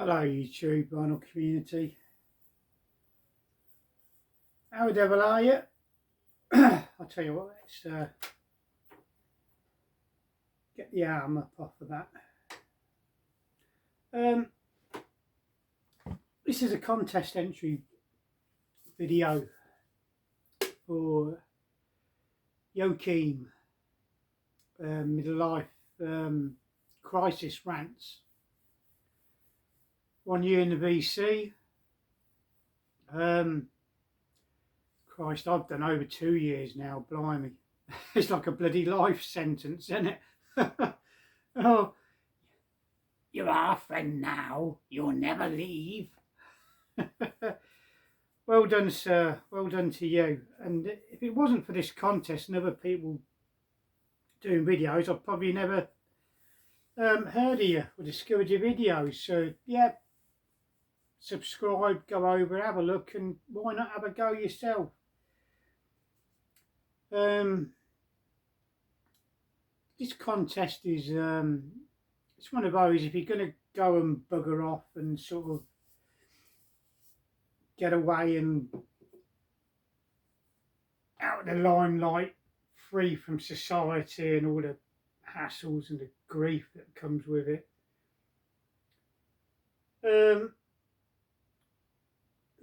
Hello YouTube, Vinyl community. How the devil are you? I'll tell you what, let's get the arm up off of that. This is a contest entry video for Joachim, Middle Life Crisis Rants. 1 year in the VC. Christ, I've done over 2 years now, blimey. It's like a bloody life sentence, isn't it? Oh, you're our friend now, you'll never leave. Well done, sir, well done to you. And if it wasn't for this contest and other people doing videos, I'd probably never heard of you or discovered your videos. So yeah, subscribe, go over, have a look, and why not have a go yourself? This contest is it's one of those, if you're going to go and bugger off and sort of get away and out of the limelight, free from society and all the hassles and the grief that comes with it,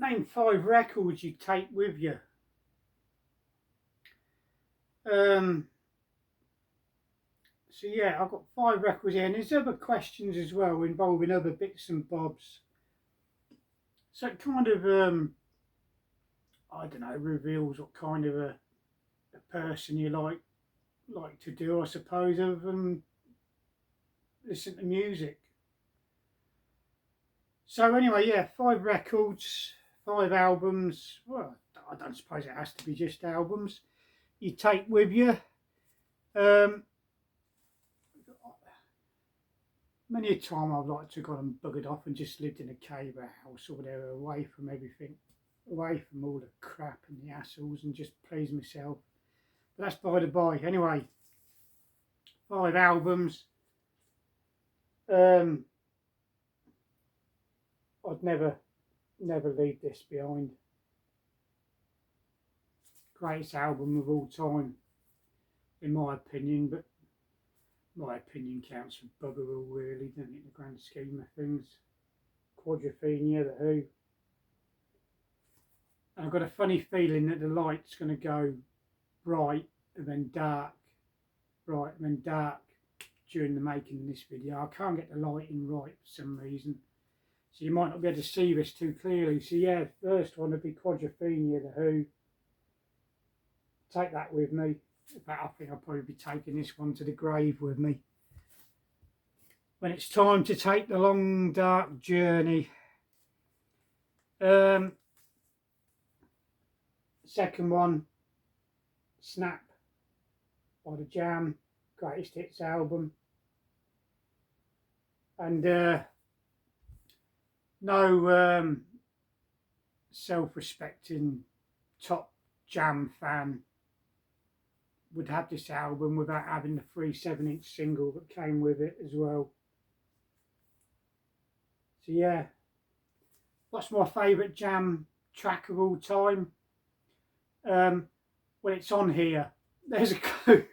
name 5 records you take with you. So yeah, I've got 5 records here, and there's other questions as well involving other bits and bobs. So it kind of, I don't know, reveals what kind of a person you like to do, I suppose, other than listen to music. So anyway, yeah, 5 records, 5 albums. Well, I don't suppose it has to be just albums you take with you. Many a time I've liked to have gone and buggered off and just lived in a cave or a house or whatever, away from everything, away from all the crap and the hassles, and just please myself. But that's by the by. Anyway, 5 albums. I'd never leave this behind. Greatest album of all time, in my opinion, but my opinion counts for bugger all, really, doesn't it, in the grand scheme of things. Quadrophenia, The Who. And I've got a funny feeling that the light's going to go bright and then dark, bright and then dark during the making of this video. I can't get the lighting right for some reason, so you might not be able to see this too clearly. So yeah, first one would be Quadrophenia, The Who. Take that with me. In fact, I think I'll probably be taking this one to the grave with me when it's time to take the long dark journey. Second one, Snap by The Jam, greatest hits album. And no self-respecting top Jam fan would have this album without having the free 7-inch single that came with it as well. So yeah, what's my favourite Jam track of all time? Well, it's on here. There's a clue.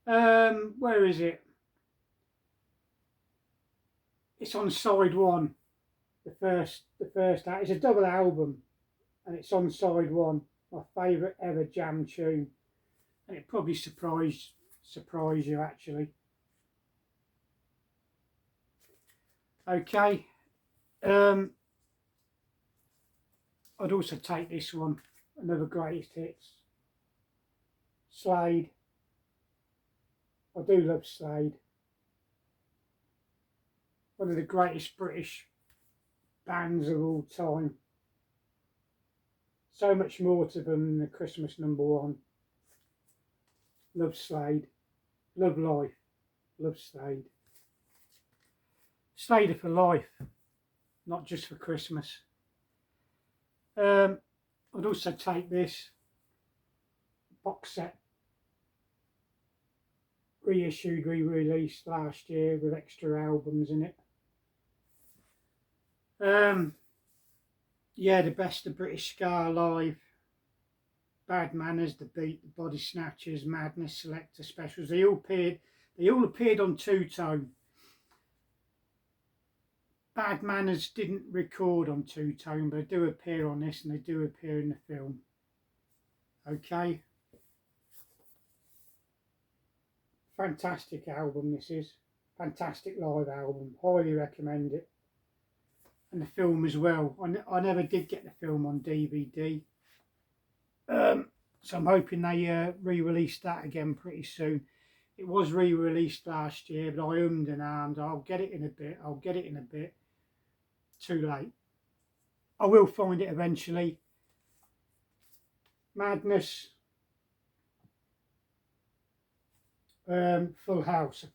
Where is it? It's on side 1. The first. It's a double album, and it's on side 1. My favourite ever Jam tune, and it probably surprise you actually. Okay, I'd also take this one, another greatest hits, Slade. I do love Slade. One of the greatest British bands of all time. So much more to them than the Christmas #1. Love Slade. Love life. Love Slade. Slader for life, not just for Christmas. I'd also take this box set, reissued, re-released last year with extra albums in it. Yeah, the best of British ska live. Bad Manners, The Beat, The Body Snatchers, Madness, Selector Specials. They all appeared on Two Tone. Bad Manners didn't record on Two Tone, but they do appear on this, and they do appear in the film. Okay. Fantastic album this is. Fantastic live album. Highly recommend it. And the film as well. I never did get the film on DVD. So I'm hoping they re-release that again pretty soon. It was re-released last year, but I ummed and ahmed. I'll get it in a bit. Too late. I will find it eventually. Madness. Full House.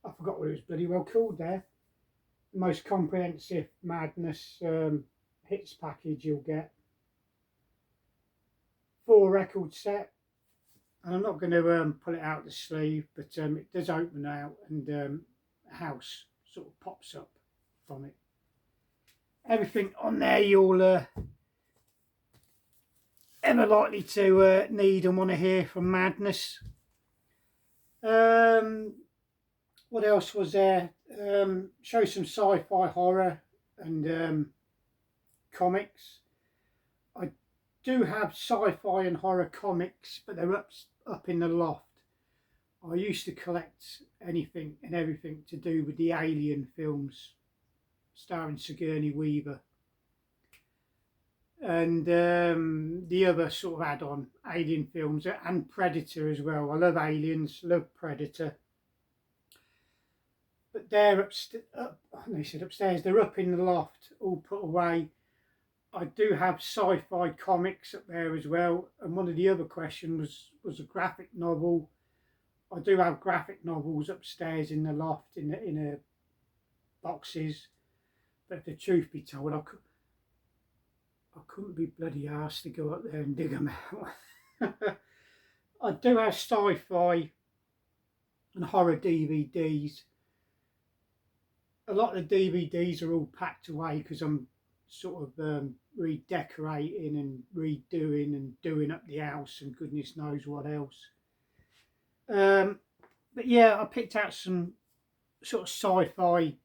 I forgot what it was bloody well called there. The most comprehensive Madness hits package you'll get. 4 record set, and I'm not going to pull it out the sleeve, but it does open out, and a house sort of pops up from it. Everything on there you'll ever likely to need and want to hear from Madness. What else was there? Show some sci-fi, horror, and comics. I do have sci-fi and horror comics, but they're up in the loft. I used to collect anything and everything to do with the Alien films, starring Sigourney Weaver, and the other sort of add-on Alien films, and Predator as well. I love Aliens, love Predator. But they're upstairs, they're up in the loft, all put away. I do have sci-fi comics up there as well. And one of the other questions was a graphic novel. I do have graphic novels upstairs in the loft, in boxes. But if the truth be told, I couldn't be bloody arsed to go up there and dig them out. I do have sci-fi and horror DVDs. A lot of the DVDs are all packed away because I'm sort of redecorating and redoing and doing up the house and goodness knows what else. But yeah, I picked out some sort of sci-fi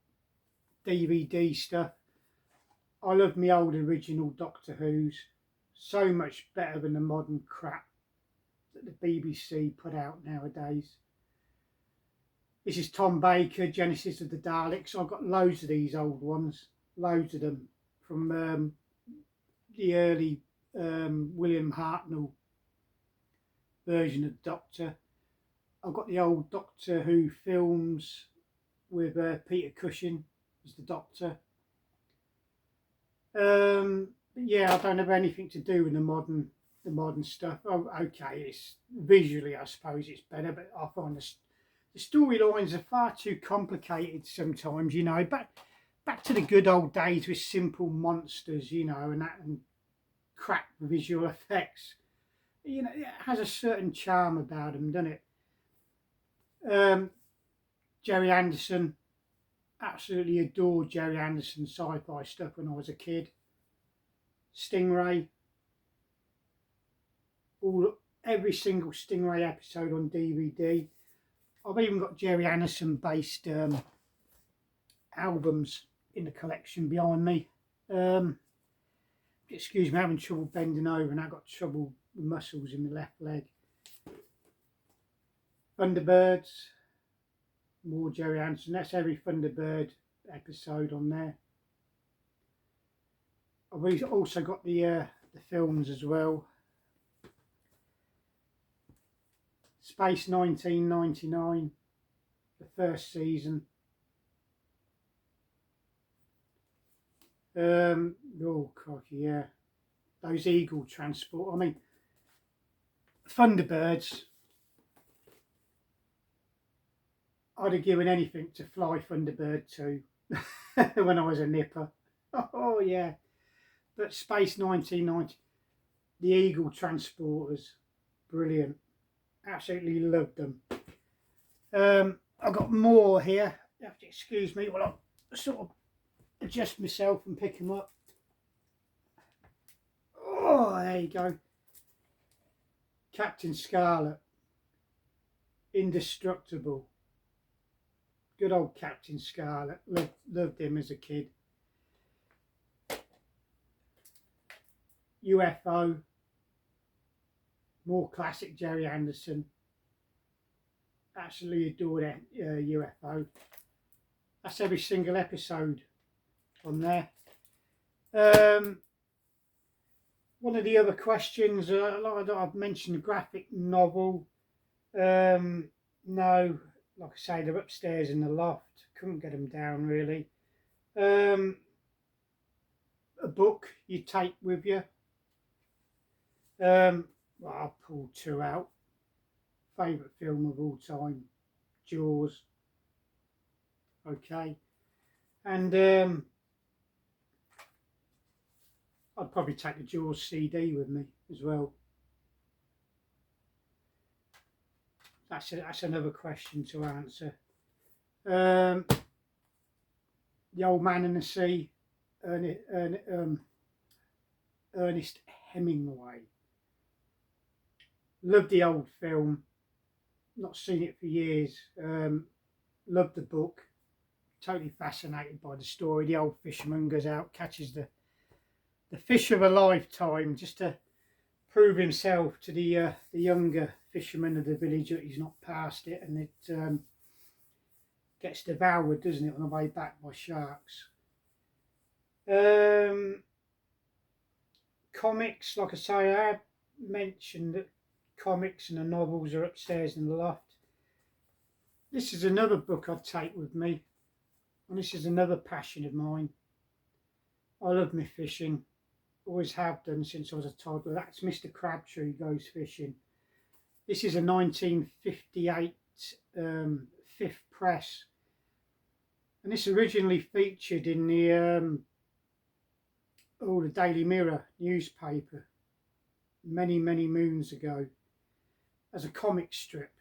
DVD stuff. I love my old original Doctor Who's. So much better than the modern crap that the BBC put out nowadays. This is Tom Baker, Genesis of the Daleks. I've got loads of these old ones, loads of them, from the early William Hartnell version of Doctor. I've got the old Doctor Who films with Peter Cushing as the Doctor. Yeah, I don't have anything to do with the modern stuff. Oh, okay, it's visually, I suppose it's better, but I find the storylines are far too complicated sometimes. You know, back to the good old days with simple monsters, you know, and crap visual effects. You know, it has a certain charm about them, doesn't it? Jerry Anderson, absolutely adored Jerry Anderson sci-fi stuff when I was a kid. Stingray, every single Stingray episode on DVD. I've even got Jerry Anderson based albums in the collection behind me. Excuse me, I'm having trouble bending over and I've got trouble with muscles in my left leg. Thunderbirds, more Jerry Anderson. That's every Thunderbird episode on there. I've also got the films as well. Space 1999, the first season. Oh crikey, yeah. Those Eagle transport. I mean, Thunderbirds. I'd have given anything to fly Thunderbird 2 when I was a nipper. Oh yeah. But Space 1990, the Eagle transporters, brilliant. Absolutely loved them. I've got more here. You have to excuse me while I sort of adjust myself and pick them up. Oh, there you go. Captain Scarlet. Indestructible. Good old Captain Scarlet. Loved him as a kid. UFO. More classic Jerry Anderson. Absolutely adored UFO. That's every single episode on there. One of the other questions, like I've mentioned, a graphic novel. No, like I say, they're upstairs in the loft. Couldn't get them down really. A book you take with you. Well, I'll pull two out. Favourite film of all time, Jaws. Okay, and I'd probably take the Jaws CD with me as well. That's another question to answer. The Old Man in the Sea, Ernest Hemingway. Loved the old film. Not seen it for years. Loved the book. Totally fascinated by the story. The old fisherman goes out, catches the fish of a lifetime, just to prove himself to the younger fishermen of the village that he's not past it, and it gets devoured, doesn't it, on the way back by sharks. Comics, like I say, I have mentioned that comics and the novels are upstairs in the loft. This is another book I'd take with me, and this is another passion of mine. I love my fishing, always have done since I was a toddler. That's Mr. Crabtree Goes Fishing. This is a 1958 fifth press, and this originally featured in the Daily Mirror newspaper many moons ago as a comic strip,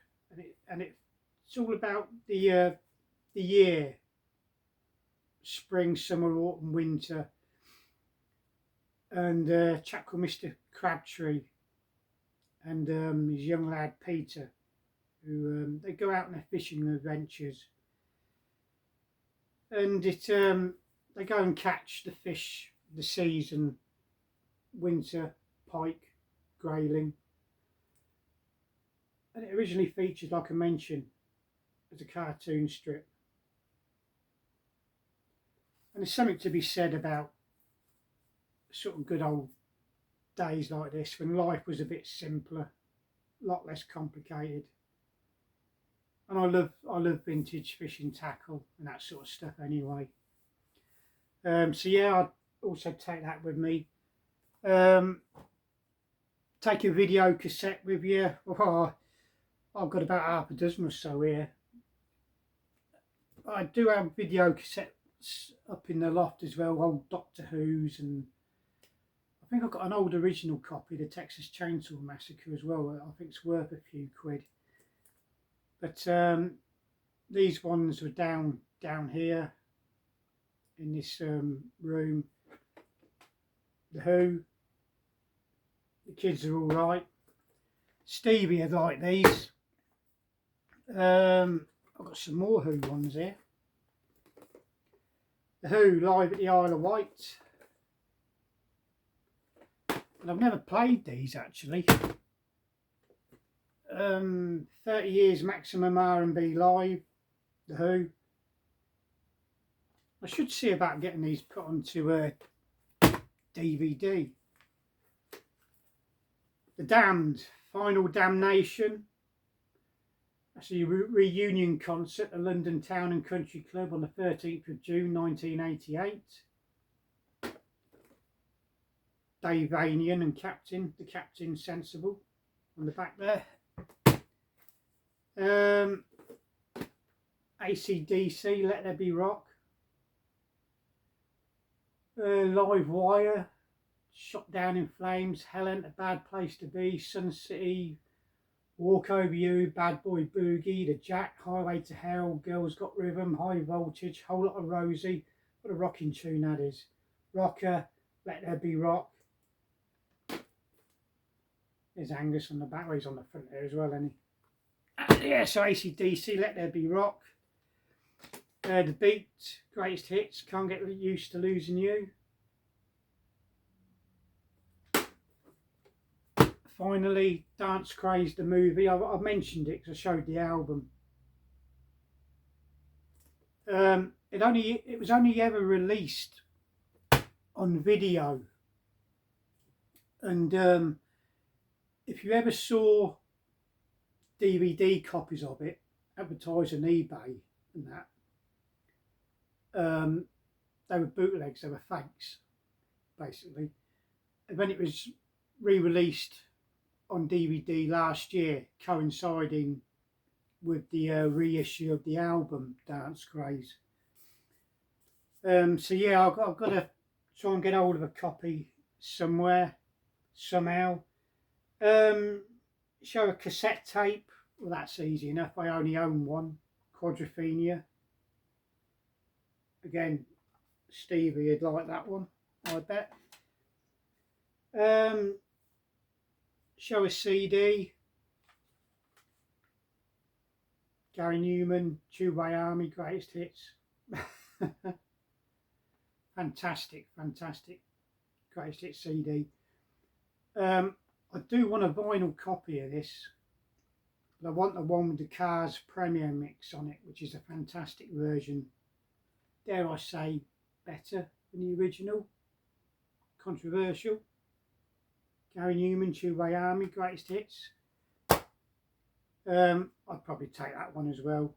and it's all about the year, spring, summer, autumn, winter, and a chap called Mr. Crabtree and his young lad Peter, who they go out on their fishing adventures, and they go and catch the fish of the season, winter, pike, grayling, and it originally featured, like I mentioned, as a cartoon strip. And there's something to be said about sort of good old days like this, when life was a bit simpler, a lot less complicated. And I love vintage fishing tackle and that sort of stuff anyway. So yeah, I'd also take that with me. Take a video cassette with you. Oh, I've got about half a dozen or so here. I do have video cassettes up in the loft as well, old Doctor Who's, and I think I've got an old original copy of the Texas Chainsaw Massacre as well. I think it's worth a few quid. But these ones were down here in this room. The Who. The kids are all right. Stevie would like these. I've got some more Who ones here. The Who live at the Isle of Wight. And I've never played these actually. 30 years maximum R&B live. The Who. I should see about getting these put onto a DVD. The Damned, Final Damnation. That's a reunion concert at London Town and Country Club on the 13th of June 1988. Dave Vanian and the Captain Sensible on the back there. AC/DC, Let There Be Rock. Live Wire, Shot Down in Flames, Hell Ain't a Bad Place to Be, Sun City, Walk Over You, Bad Boy Boogie, The Jack, Highway to Hell, Girls Got Rhythm, High Voltage, Whole Lot of Rosie. What a rocking tune that is. Rocker, Let There Be Rock. There's Angus on the back, well, he's on the front there as well, isn't he? Yeah, so AC/DC, Let There Be Rock. The Beat, Greatest Hits, Can't Get Used to Losing You. Finally, Dance Craze, the movie. I've mentioned it because I showed the album. It was only ever released on video, and if you ever saw DVD copies of it advertised on eBay and that, they were bootlegs, they were fakes, basically. And when it was re-released on DVD last year, coinciding with the reissue of the album Dance Craze. So yeah, I've got to try and get hold of a copy somewhere, somehow. Show a cassette tape. Well, that's easy enough. I only own one, Quadrophenia. Again, Stevie would like that one, I bet. Show a CD. Gary Newman, Tubeway Army, Greatest Hits. Fantastic, fantastic Greatest Hits CD. I do want a vinyl copy of this, but I want the one with the Cars Premiere mix on it, which is a fantastic version. Dare I say, better than the original. Controversial. Gary Newman, Tubeway Army, Greatest Hits. I'd probably take that one as well.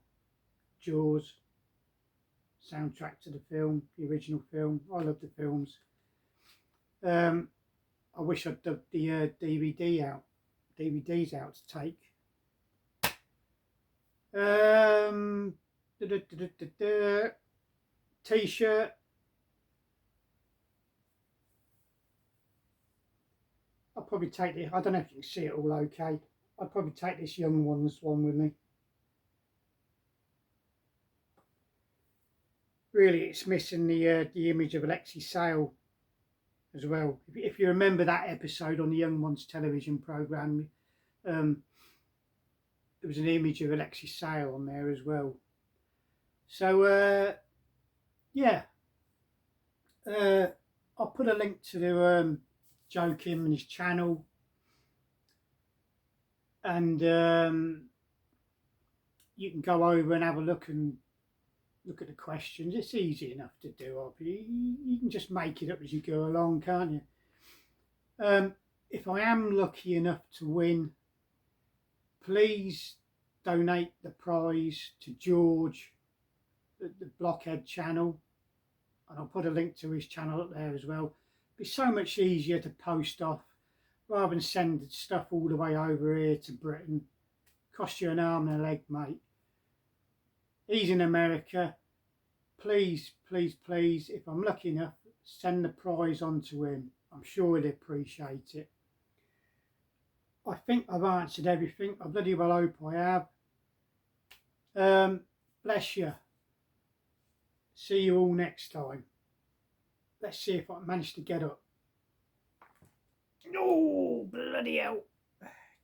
Jaws, soundtrack to the film, the original film. I love the films. I wish I'd dug the DVDs out to take. T-shirt. I'll probably take it. I don't know if you can see it all okay. I'd probably take this Young Ones one with me. Really, it's missing the image of Alexei Sale as well. If you remember that episode on the Young Ones television programme, there was an image of Alexei Sale on there as well. So, yeah. I'll put a link to Joe Kim and his channel. And you can go over and have a look and look at the questions. It's easy enough to do. You can just make it up as you go along, can't you? If I am lucky enough to win, please donate the prize to George at the Blockhead channel, and I'll put a link to his channel up there as well. It's so much easier to post off rather than send stuff all the way over here to Britain. Cost you an arm and a leg, mate. He's in America. Please, please, please, if I'm lucky enough, send the prize on to him. I'm sure he'd appreciate it. I think I've answered everything. I bloody well hope I have. Bless you. See you all next time. Let's see if I manage to get up. Oh, bloody hell.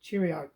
Cheerio.